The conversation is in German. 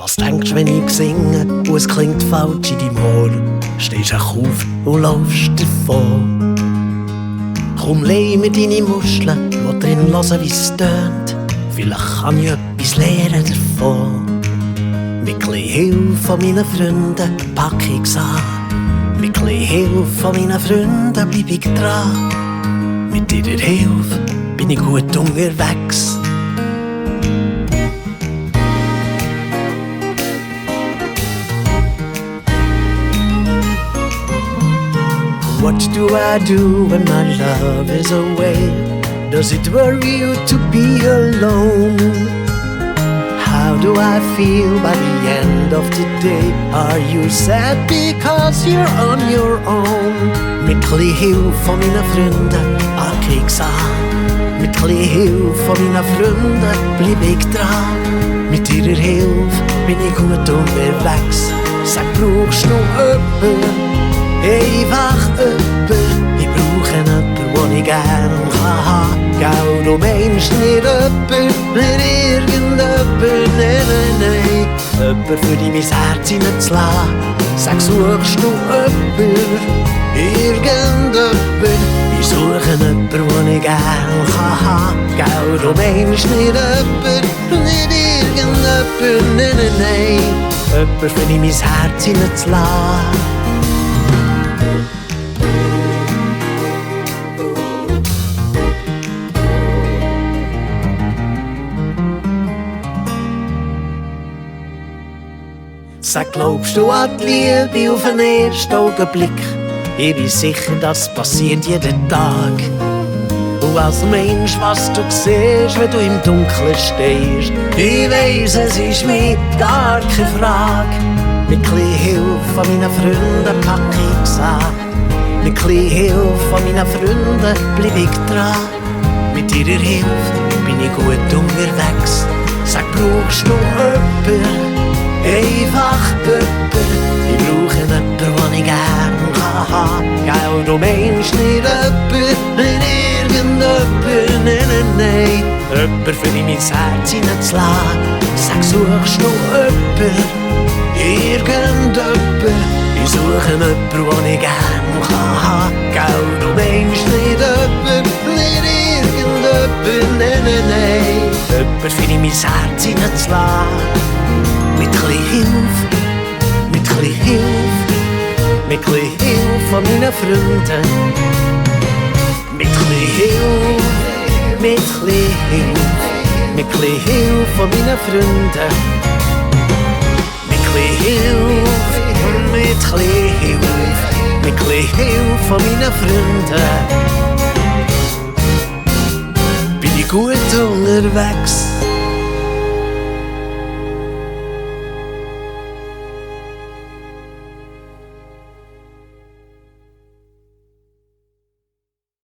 Was denkst du, wenn ich singe und es klingt falsch in deinem Ohr? Stehst du auf und laufst davon. Komm, leih mir deine Muscheln, will drin hören, wie es tönt. Vielleicht kann ich etwas lernen davon. Mit chli Hilfe von meinen Freunden pack ich's an. Mit chli Hilfe von meinen Freunden bleib ich dran. Mit ihrer Hilfe bin ich gut unterwegs. What do I do when my love is away? Does it worry you to be alone? How do I feel by the end of the day? Are you sad because you're on your own? Mit chli Hilfe von meinen Freunden pack ich's an. Mit chli Hilfe von meinen Freunden bleib ich dran. Mit ihrer Hilfe bin ich gut unterwegs. Sag, brauchst du jemanden? Einfach jemanden, ich brauche jemanden, den ich gern haben kann. Gell, du meinst nicht jemanden, nicht irgendjemanden, nein. Jemanden für dich mein Herz hineinzulassen. Sag, suchst du jemanden, irgendjemanden? Ich suche jemanden, den ich gern haben kann. Gell, du meinst nicht jemanden, nicht irgendjemanden, nein. Jemanden für dich mein Herz hineinzulassen. Sag, glaubst du an die Liebe auf den ersten Augenblick? Ich bin sicher, das passiert jeden Tag. Und was meinst, was du siehst, wenn du im Dunkeln stehst? Ich weiss, es ist mir gar keine Frage. Mit chli Hilfe von meinen Freunden pack ich's an. Mit chli Hilfe von meinen Freunden bleib ich dran. Mit ihrer Hilfe bin ich gut unterwegs. Sag, brauchst du jemanden? Einfach jemanden, ich brauche jemanden, den ich gern haben kann. Gell, du meinst nicht jemanden, nicht irgendjemanden, nein. Jemanden für dich mein Herz hineinzulassen. Sag, suchst du jemanden, irgendjemanden? Ich suche jemanden, den ich gern haben kann. Gell, du meinst nicht jemanden, nicht irgendjemanden, nein. Jemanden für dich mein Herz hineinzulassen. Mit chli Hilfe, mit chli Hilfe, mit chli Hilfe von meinen Freunden. Mit chli Hilfe, mit chli Hilfe, mit chli Hilfe von meinen Freunden. Mit chli Hilfe, mit chli Hilfe, mit chli Hilfe von meinen Freunden. Bin ich gut unterwegs.